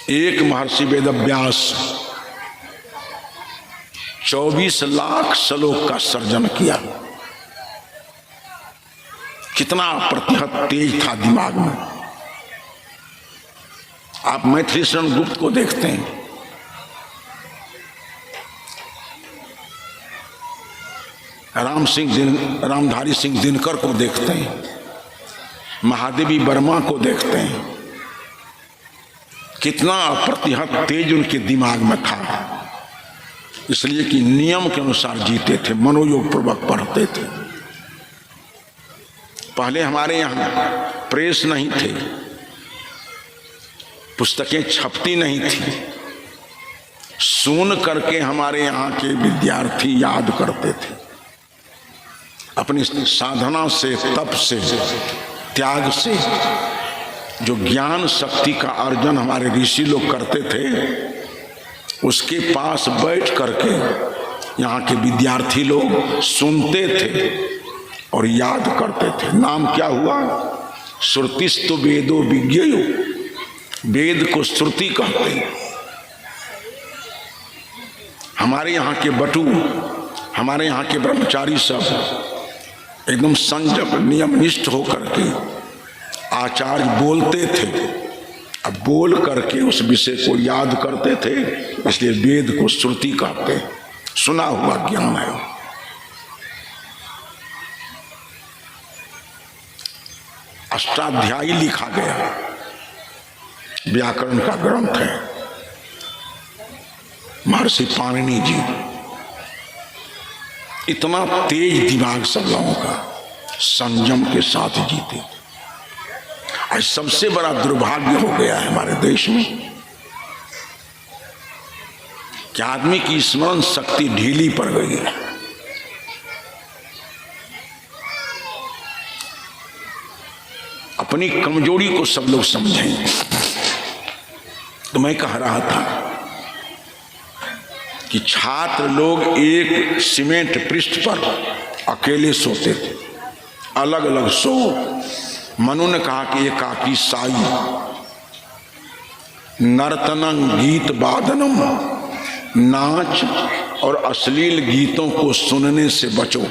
एक महर्षि वेदव्यास 24 लाख श्लोक का सर्जन किया। कितना प्रतिहत तेज था दिमाग में। आप मैथिली शरण गुप्त को देखते हैं, रामधारी सिंह दिनकर को देखते हैं, महादेवी वर्मा को देखते हैं, कितना प्रतिहत तेज उनके दिमाग में था। इसलिए कि नियम के अनुसार जीते थे, मनोयोग पूर्वक पढ़ते थे। पहले हमारे यहाँ प्रेस नहीं थे, पुस्तकें छपती नहीं थी, सुन करके हमारे यहाँ के विद्यार्थी याद करते थे। अपनी साधना से, तप से, त्याग से जो ज्ञान शक्ति का अर्जन हमारे ऋषि लोग करते थे, उसके पास बैठ करके यहाँ के विद्यार्थी लोग सुनते थे और याद करते थे। नाम क्या हुआ? श्रुतिस्तु वेदो विज्ञेयो। वेद को श्रुति कहते हैं। हमारे यहाँ के बटू, हमारे यहाँ के ब्रह्मचारी सब एकदम संयम नियमनिष्ठ होकर के आचार्य बोलते थे, अब बोल करके उस विषय को याद करते थे। इसलिए वेद को श्रुति कहते हैं, सुना हुआ ज्ञान है। अष्टाध्यायी लिखा गया, व्याकरण का ग्रंथ है। महर्षि पाणिनि जी, इतना तेज दिमाग सब लोगों का, संयम के साथ जीते। आज सबसे बड़ा दुर्भाग्य हो गया है हमारे देश में कि आदमी की स्मरण शक्ति ढीली पड़ गई है। अपनी कमजोरी को सब लोग समझें। तो मैं कह रहा था कि छात्र लोग एक सीमेंट पृष्ठ पर अकेले सोते थे, अलग अलग सो। मनु ने कहा कि एकाकी साई, नर्तनं गीत वादनम, नाच और अश्लील गीतों को सुनने से बचो,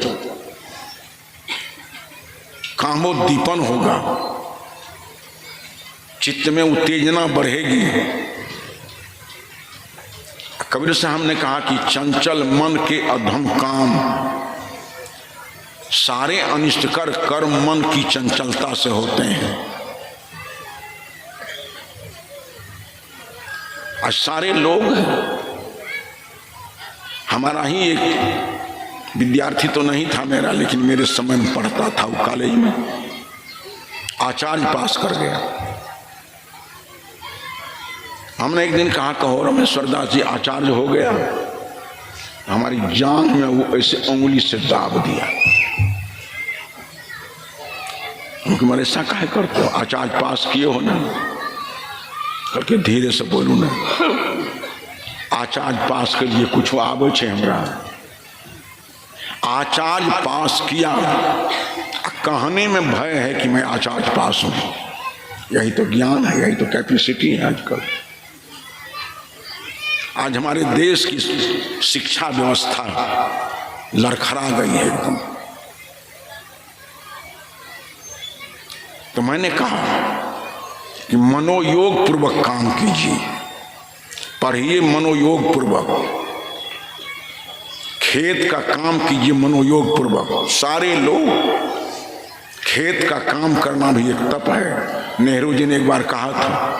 कामोद्दीपन होगा, चित्त में उत्तेजना बढ़ेगी। कबीर साहब ने कहा कि चंचल मन के अधम काम, सारे अनिष्टकर कर्म मन की चंचलता से होते हैं। आज सारे लोग, हमारा ही एक विद्यार्थी तो नहीं था मेरा, लेकिन मेरे समय में पढ़ता था वो कॉलेज में, आचार्य पास कर गया। हमने एक दिन कहा, कहो रामेश्वर दास जी आचार्य हो गया। हमारी जान में वो ऐसे उंगली से दाब दिया। उनके मेरे ऐसा काहे करते हो, आचार्य पास किए हो ना, करके धीरे से बोलू ना, आचार्य पास के लिए कुछ आवे छे हमरा। आचार्य पास किया, कहने में भय है कि मैं आचार्य पास हूं। यही तो ज्ञान है, यही तो कैपेसिटी है आजकल। आज हमारे देश की शिक्षा व्यवस्था लड़खड़ा गई है एकदम। तो मैंने कहा कि मनोयोग पूर्वक काम कीजिए, पढ़िए मनोयोग पूर्वक, खेत का काम कीजिए मनोयोग पूर्वक। सारे लोग, खेत का काम करना भी एक तप है। नेहरू जी ने एक बार कहा था,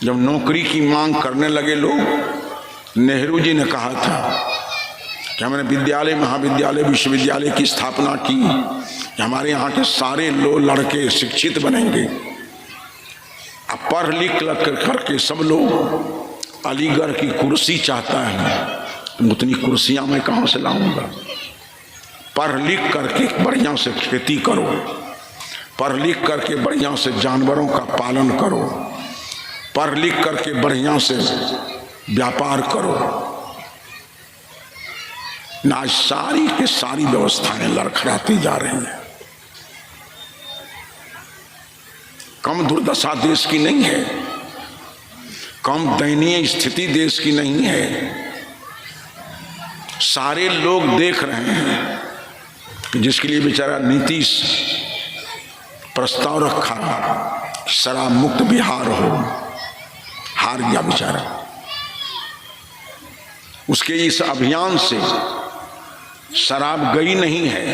जब नौकरी की मांग करने लगे लोग, नेहरू जी ने कहा था कि हमने विद्यालय, महाविद्यालय, विश्वविद्यालय की स्थापना की कि हमारे यहाँ के सारे लोग लड़के शिक्षित बनेंगे। अब पढ़ लिख करके सब लोग अलीगढ़ की कुर्सी चाहता है, तो उतनी कुर्सियाँ मैं कहाँ से लाऊंगा। पढ़ लिख करके बढ़िया से खेती करो, पढ़ लिख करके बढ़िया से जानवरों का पालन करो, पढ़ लिख करके बढ़िया से व्यापार करो। ना सारी के सारी व्यवस्थाएं लड़खड़ाती जा रही हैं। कम दुर्दशा देश की नहीं है। कम दयनीय स्थिति देश की नहीं है। सारे लोग देख रहे हैं कि जिसके लिए बेचारा नीतीश प्रस्ताव रखा शराब मुक्त बिहार हो, हार गया बेचारा। उसके इस अभियान से शराब गई नहीं है,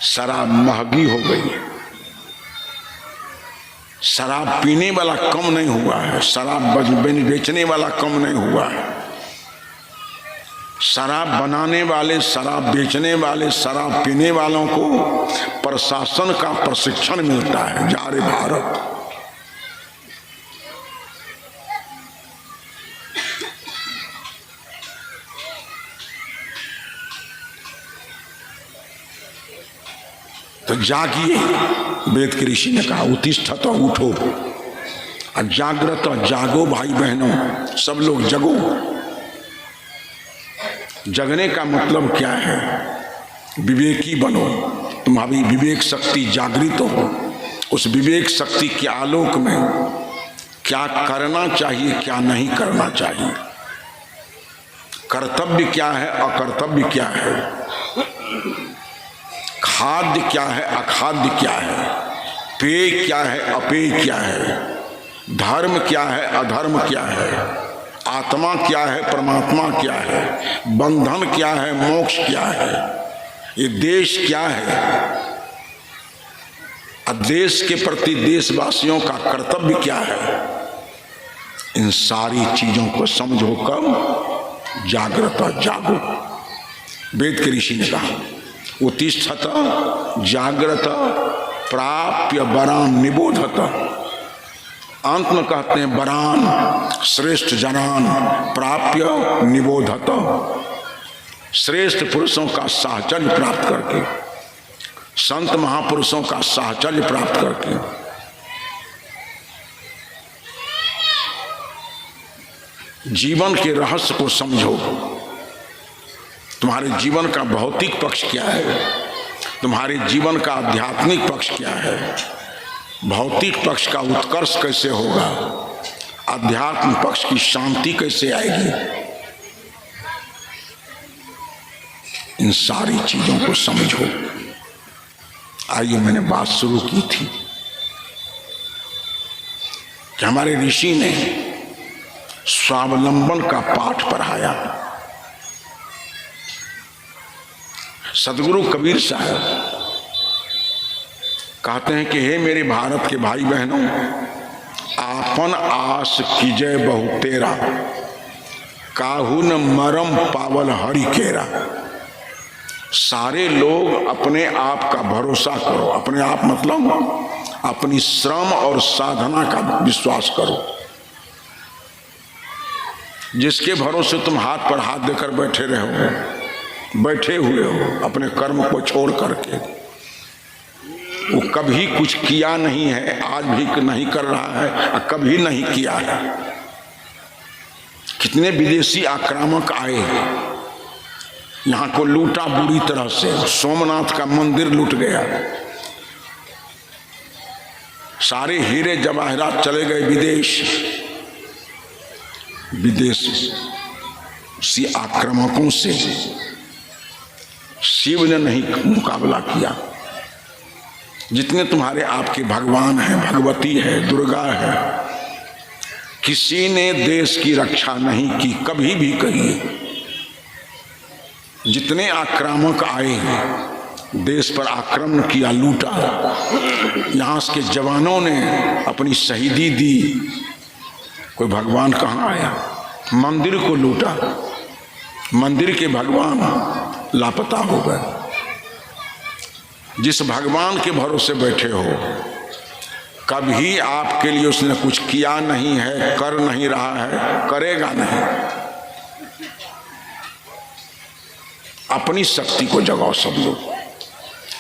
शराब महंगी हो गई है। शराब पीने वाला कम नहीं हुआ है, शराब बेचने वाला कम नहीं हुआ है। शराब बनाने वाले, शराब बेचने वाले, शराब पीने वालों को प्रशासन का प्रशिक्षण मिलता है। जा रे भारत, तो जागिए। वेद के ऋषि ने कहा उत्तिष्ठत, उठो, और जागृत, जागो भाई बहनों, सब लोग जगो। जगने का मतलब क्या है? विवेकी बनो, तुम्हारी विवेक शक्ति जागृत हो। उस विवेक शक्ति के आलोक में क्या करना चाहिए, क्या नहीं करना चाहिए, कर्तव्य क्या है, अकर्तव्य क्या है, खाद्य क्या है, अखाद्य क्या है, पेय क्या है, अपेय क्या है, धर्म क्या है, अधर्म क्या है, आत्मा क्या है, परमात्मा क्या है, बंधन क्या है, मोक्ष क्या है, ये देश क्या है, और देश के प्रति देशवासियों का कर्तव्य क्या है। इन सारी चीजों को समझो, कब जागृत, जागो। वेद के ऋषि ने कहा उत्तिष्ठत जागृत प्राप्य वरान निबोधत। अंत में कहते हैं वरान श्रेष्ठ जनान प्राप्य निबोधत। श्रेष्ठ पुरुषों का साहचर्य प्राप्त करके, संत महापुरुषों का साहचर्य प्राप्त करके, जीवन के रहस्य को समझो। तुम्हारे जीवन का भौतिक पक्ष क्या है, तुम्हारे जीवन का आध्यात्मिक पक्ष क्या है, भौतिक पक्ष का उत्कर्ष कैसे होगा, आध्यात्म पक्ष की शांति कैसे आएगी, इन सारी चीजों को समझो। आइए, मैंने बात शुरू की थी कि हमारे ऋषि ने स्वावलंबन का पाठ पढ़ाया। सदगुरु कबीर साहब कहते हैं कि हे मेरे भारत के भाई बहनों, आपन आस कीजय बहु तेरा, काहू न मरम पावल हरि केरा। सारे लोग अपने आप का भरोसा करो। अपने आप मतलब अपनी श्रम और साधना का विश्वास करो। जिसके भरोसे तुम हाथ पर हाथ देकर बैठे रहो, बैठे हुए हो अपने कर्म को छोड़ करके, वो कभी कुछ किया नहीं है, आज भी नहीं कर रहा है और कभी नहीं किया है। कितने विदेशी आक्रामक आए, यहाँ को लूटा बुरी तरह से। सोमनाथ का मंदिर लूट गया, सारे हीरे जवाहरात चले गए विदेश। विदेशी आक्रामकों से शिव ने नहीं मुकाबला किया। जितने तुम्हारे आपके भगवान हैं, भगवती है, दुर्गा है, किसी ने देश की रक्षा नहीं की, कभी भी कहिए। जितने आक्रामक आए हैं, देश पर आक्रमण किया, लूटा, यहाँ के जवानों ने अपनी शहीदी दी। कोई भगवान कहाँ आया? मंदिर को लूटा, मंदिर के भगवान लापता हो गए। जिस भगवान के भरोसे बैठे हो, कभी आपके लिए उसने कुछ किया नहीं है, कर नहीं रहा है, करेगा नहीं। अपनी शक्ति को जगाओ सब लोग,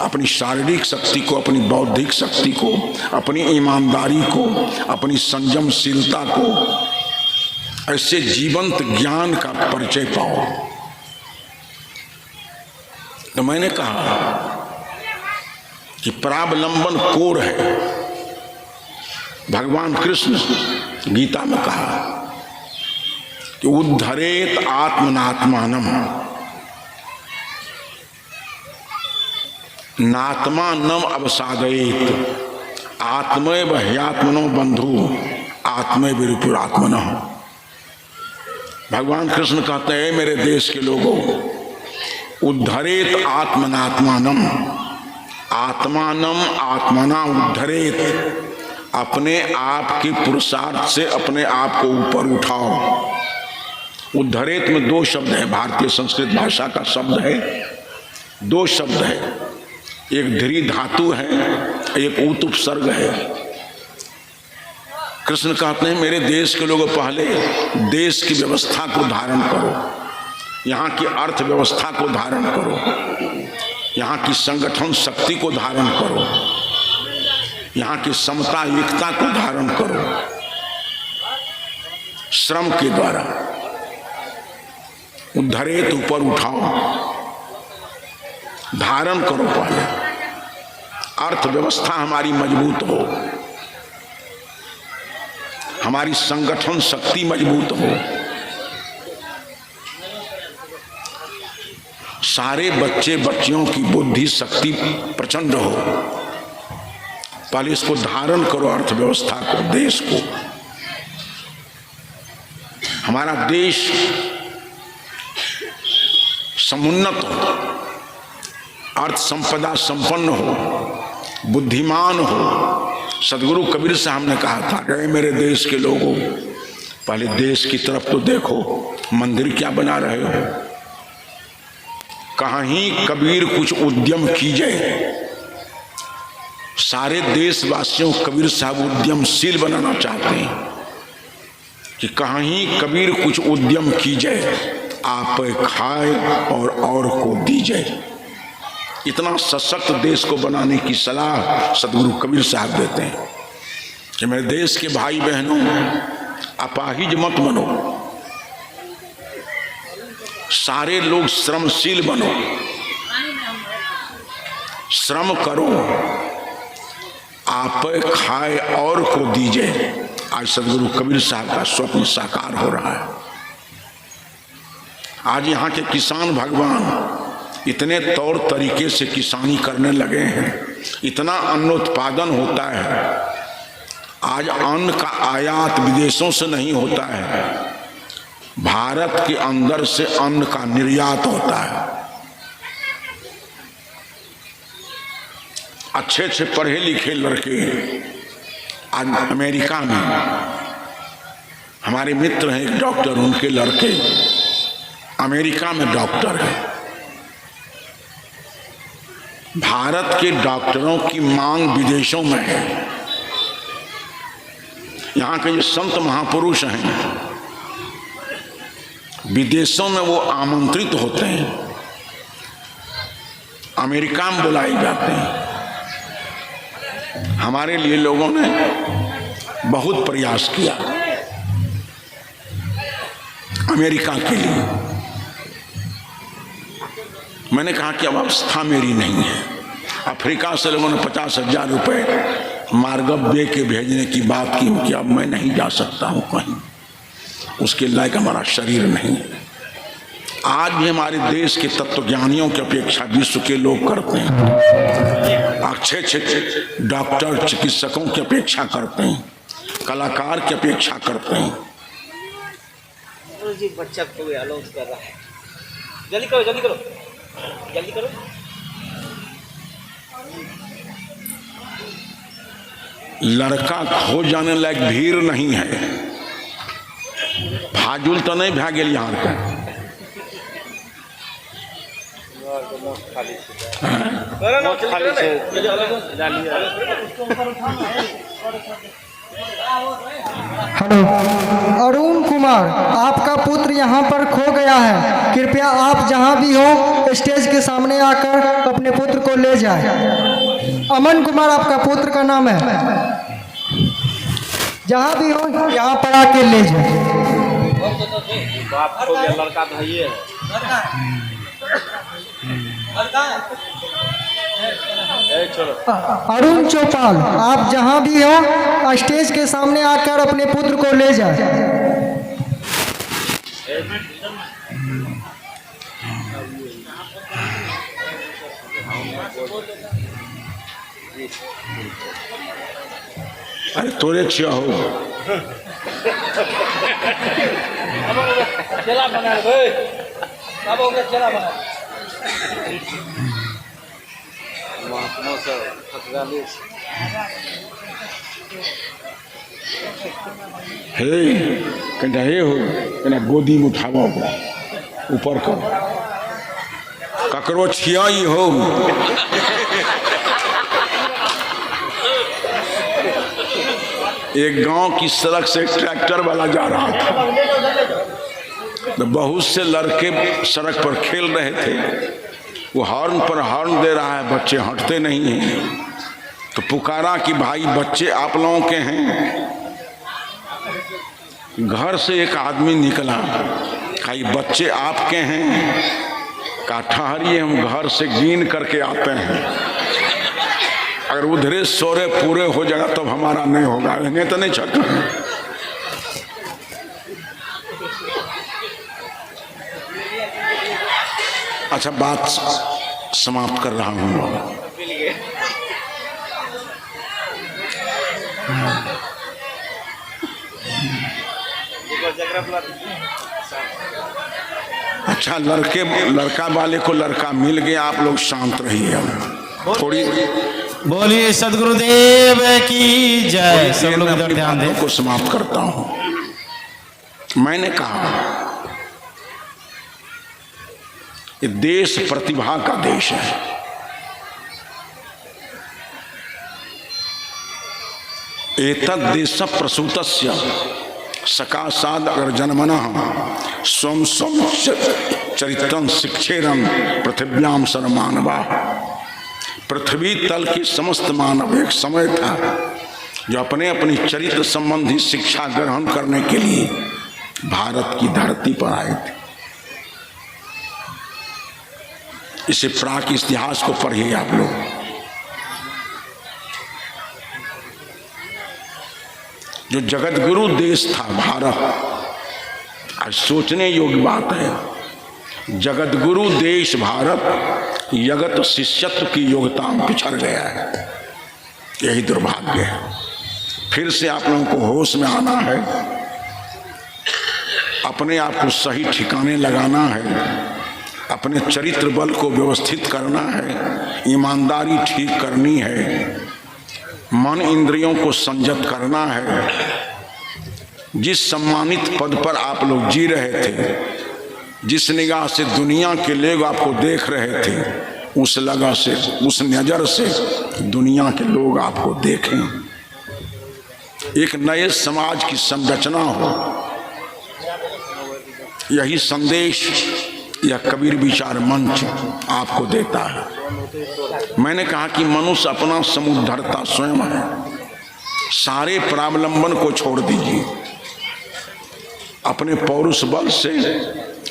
अपनी शारीरिक शक्ति को, अपनी बौद्धिक शक्ति को, अपनी ईमानदारी को, अपनी संयमशीलता को, ऐसे जीवंत ज्ञान का परिचय पाओ। तो मैंने कहा कि परावलंबन कोर है, भगवान कृष्ण गीता में कहा कि उद्धरेत आत्मनात्मानम, नात्मानम अवसादयेत, आत्मैव ह्यात्मनो बंधु आत्मैव विरुपुरात्मनः। भगवान कृष्ण कहते हैं मेरे देश के लोगों, उद्धरेत आत्मनात्मानम, आत्मानम आत्मना उद्धरेत, अपने आप के पुरुषार्थ से अपने आप को ऊपर उठाओ। उद्धरेत में दो शब्द है, भारतीय संस्कृत भाषा का शब्द है, दो शब्द है, एक ध्री धातु है, एक ऊत उपसर्ग है। कृष्ण कहते हैं मेरे देश के लोगों, पहले देश की व्यवस्था को धारण करो, यहाँ की अर्थव्यवस्था को धारण करो, यहाँ की संगठन शक्ति को धारण करो, यहाँ की समता एकता को धारण करो, श्रम के द्वारा उद्धरेत, ऊपर उठाओ, धारण करो। पहले अर्थव्यवस्था हमारी मजबूत हो, हमारी संगठन शक्ति मजबूत हो, सारे बच्चे बच्चियों की बुद्धि शक्ति प्रचंड हो। पहले इसको धारण करो, अर्थव्यवस्था को, देश को। हमारा देश समुन्नत हो, अर्थ संपदा संपन्न हो, बुद्धिमान हो। सदगुरु कबीर साहब ने कहा था कि मेरे देश के लोगों, पहले देश की तरफ तो देखो, मंदिर क्या बना रहे हो। कहीं कबीर कुछ उद्यम कीजिए। सारे देशवासियों कबीर साहब उद्यमशील बनाना चाहते हैं कि कहीं कबीर कुछ उद्यम कीजिए, आप खाए और को दीजिए। इतना सशक्त देश को बनाने की सलाह सदगुरु कबीर साहब देते हैं कि मेरे देश के भाई बहनों, अपाहिज मत बनो, सारे लोग श्रमशील बनो, श्रम करो, आप खाए और को दीजिए। आज सदगुरु कबीर साहब का स्वप्न साकार हो रहा है। आज यहाँ के किसान भगवान इतने तौर तरीके से किसानी करने लगे हैं, इतना अन्न उत्पादन होता है। आज अन्न का आयात विदेशों से नहीं होता है, भारत के अंदर से अन्न का निर्यात होता है। अच्छे अच्छे पढ़े लिखे लड़के आज अमेरिका में, हमारे मित्र हैं एक डॉक्टर, उनके लड़के अमेरिका में डॉक्टर हैं। भारत के डॉक्टरों की मांग विदेशों में है। यहाँ के जो संत महापुरुष हैं, विदेशों में वो आमंत्रित होते हैं, अमेरिका में बुलाए जाते हैं। हमारे लिए लोगों ने बहुत प्रयास किया अमेरिका के लिए। मैंने कहा कि अब अवस्था मेरी नहीं है। अफ्रीका से लोगों ने 50,000 रुपये मार्गव दे के भेजने की बात की कि अब मैं नहीं जा सकता हूँ कहीं, उसके लायक हमारा शरीर नहीं है। आज भी हमारे देश के तत्वज्ञानियों की अपेक्षा विश्व के लोग करते हैं, अच्छे अच्छे डॉक्टर चिकित्सकों की अपेक्षा करते हैं, कलाकार की अपेक्षा करते हैं। जी बच्चा को अनाउंस कर रहा है, जल्दी करो जल्दी करो जल्दी करो। लड़का खो जाने लायक भीड़ नहीं है, फाजुल तो नहीं भाग गया यहाँ का। हेलो, अरुण कुमार, आपका पुत्र यहाँ पर खो गया है। कृपया आप जहाँ भी हो स्टेज के सामने आकर अपने पुत्र को ले जाएं। अमन कुमार आपका पुत्र का नाम है। जहाँ भी हो यहाँ पर आके ले जाए। बाप को लड़का भाई है। अरुण चौपाल, आप जहां भी हो स्टेज के सामने आकर अपने पुत्र को ले जाए। अरे तोरे क्या हो चला बना भाई, अब हो गया चला बना। हे कहता हे हो कहना गोदी में उठावा ओकरा ऊपर कर ककरो छियाई हो। एक गांव की सड़क से ट्रैक्टर वाला जा रहा था, तो बहुत से लड़के सड़क पर खेल रहे थे। वो हॉर्न पर हॉर्न दे रहा है, बच्चे हटते नहीं हैं। तो पुकारा कि भाई बच्चे आप लोगों के हैं। घर से एक आदमी निकला, कहा ये बच्चे आपके हैं? कहा ठहरिए हम घर से गिन करके आते हैं, अगर उधरे सोरे पूरे हो जाएगा तब हमारा नहीं होगा, इन्हें तो नहीं छट। अच्छा बात समाप्त कर रहा हूँ। अच्छा लड़का वाले को लड़का मिल गया, आप लोग शांत रहिए। थोड़ी बोलिए सदगुरुदेव की जय। सब लोग इधर ध्यान दें। को समाप्त करता हूं। मैंने कहा ये देश प्रतिभा का देश है। एतद् देश प्रसूतस्य सकाशाद अगर जन्मनः स्वम स्वम चरित्रं शिक्षेरं पृथिव्याम सर्वमानवा। पृथ्वी तल के समस्त मानव एक समय था जो अपने अपनी चरित्र संबंधी शिक्षा ग्रहण करने के लिए भारत की धरती पर आए थे। इसे प्राक इतिहास को पढ़िए आप लोग। जो जगत गुरु देश था भारत, आज सोचने योग्य बात है। जगत गुरु देश भारत जगत शिष्यत्व की योग्यता में पिछड़ गया है। यही दुर्भाग्य है। फिर से आप लोगों को होश में आना है, अपने आप को सही ठिकाने लगाना है, अपने चरित्र बल को व्यवस्थित करना है, ईमानदारी ठीक करनी है, मन इंद्रियों को संयत करना है। जिस सम्मानित पद पर आप लोग जी रहे थे, जिस निगाह से दुनिया के लोग आपको देख रहे थे, उस लगा से, उस नज़र से दुनिया के लोग आपको देखें। एक नए समाज की संरचना हो, यही संदेश यह कबीर विचार मंच आपको देता है। मैंने कहा कि मनुष्य अपना समुद्धरता स्वयं है। सारे प्रावलंबन को छोड़ दीजिए, अपने पौरुष बल से,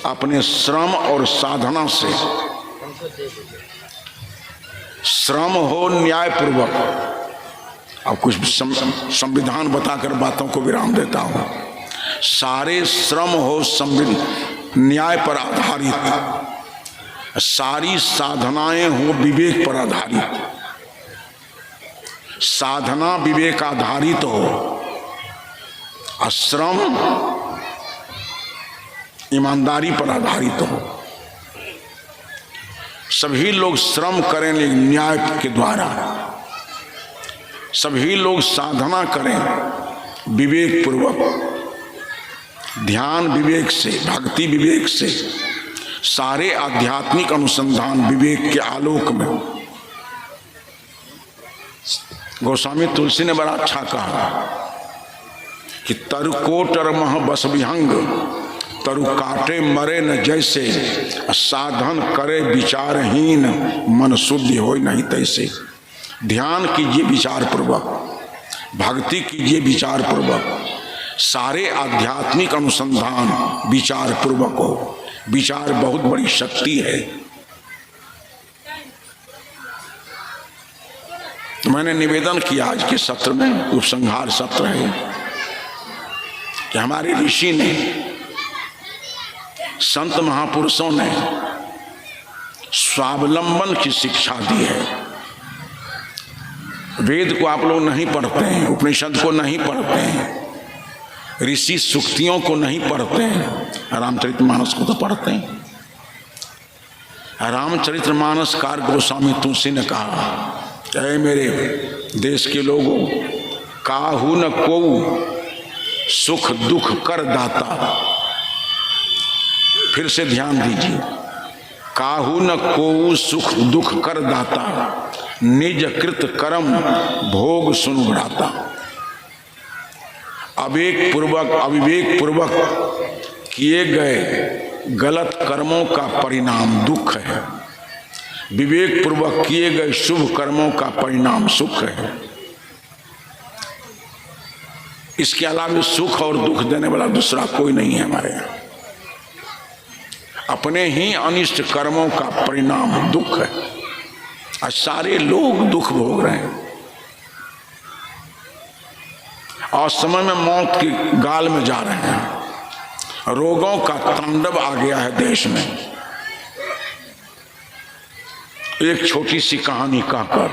अपने श्रम और साधना से, श्रम हो न्यायपूर्वक। अब कुछ संविधान बताकर बातों को विराम देता हूं। सारे श्रम हो न्याय पर आधारित, सारी साधनाएं हो विवेक पर आधारित। साधना विवेक आधारित हो, श्रम ईमानदारी पर आधारित हो। सभी लोग श्रम करें न्याय के द्वारा, सभी लोग साधना करें विवेक पूर्वक, ध्यान विवेक से, भक्ति विवेक से, सारे आध्यात्मिक अनुसंधान विवेक के आलोक में। गोस्वामी तुलसी ने बड़ा अच्छा कहा कि तरुकोटर मह बस विहंग, तरु काटे मरे न जैसे, साधन करे विचारहीन, मन शुद्धि हो नहीं तैसे। ध्यान कीजिए विचार पूर्वक, भक्ति कीजिए विचार पूर्वक, सारे आध्यात्मिक अनुसंधान विचार पूर्वक हो। विचार बहुत बड़ी शक्ति है। तो मैंने निवेदन किया आज के सत्र में, उपसंहार सत्र है, कि हमारे ऋषि ने, संत महापुरुषों ने स्वावलंबन की शिक्षा दी है। वेद को आप लोग नहीं पढ़ते हैं, उपनिषद को नहीं पढ़ते हैं, ऋषि सूक्तियों को नहीं पढ़ते हैं, रामचरितमानस को तो पढ़ते हैं। रामचरितमानस कार गोस्वामी तुलसी ने कहा, ऐ मेरे देश के लोगों, काहू न कोऊ सुख दुख कर दाता। फिर से ध्यान दीजिए, काहू न कोऊ सुख दुख कर दाता, निज कृत कर्म भोग सुन भ्राता। अविवेक पूर्वक किए गए गलत कर्मों का परिणाम दुख है, विवेक पूर्वक किए गए शुभ कर्मों का परिणाम सुख है। इसके अलावा सुख और दुख देने वाला दूसरा कोई नहीं है हमारे यहाँ। अपने ही अनिष्ट कर्मों का परिणाम दुख है, और सारे लोग दुख भोग रहे हैं। और समय में मौत के गाल में जा रहे हैं। रोगों का तांडव आ गया है देश में। एक छोटी सी कहानी कहकर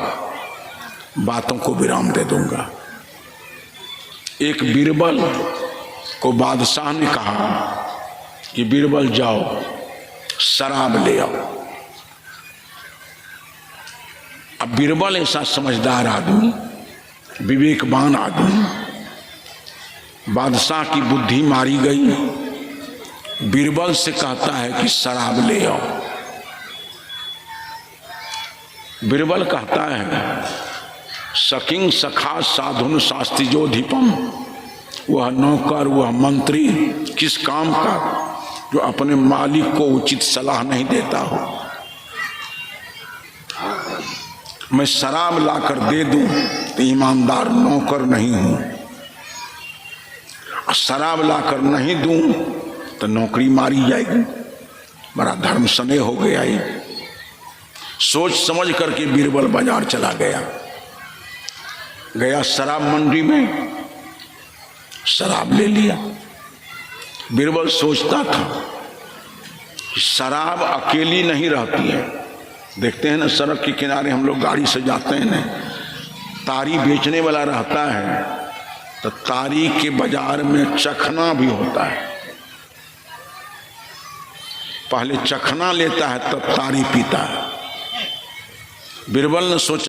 बातों को विराम दे दूंगा। एक बीरबल को बादशाह ने कहा कि बीरबल जाओ शराब ले आओ। अब बीरबल ऐसा समझदार आदमी, विवेकवान आदमी, बादशाह की बुद्धि मारी गई। बीरबल से कहता है कि शराब ले आओ। बीरबल कहता है, सकिंग सखा साधुन शास्त्री जोधिपम। वह नौकर, वह मंत्री किस काम का जो अपने मालिक को उचित सलाह नहीं देता हो। मैं शराब लाकर दे दूं तो ईमानदार नौकर नहीं हूं, और शराब लाकर नहीं दूं तो नौकरी मारी जाएगी। बड़ा धर्म स्नेह हो गया ये। सोच समझ करके बीरबल बाजार चला गया शराब मंडी में, शराब ले लिया। बीरबल सोचता था कि शराब अकेली नहीं रहती है। देखते हैं ना, सड़क के किनारे हम लोग गाड़ी से जाते हैं ना, तारी बेचने वाला रहता है, तो तारी के बाजार में चखना भी होता है। पहले चखना लेता है तब तारी पीता है। बीरबल ने सोचा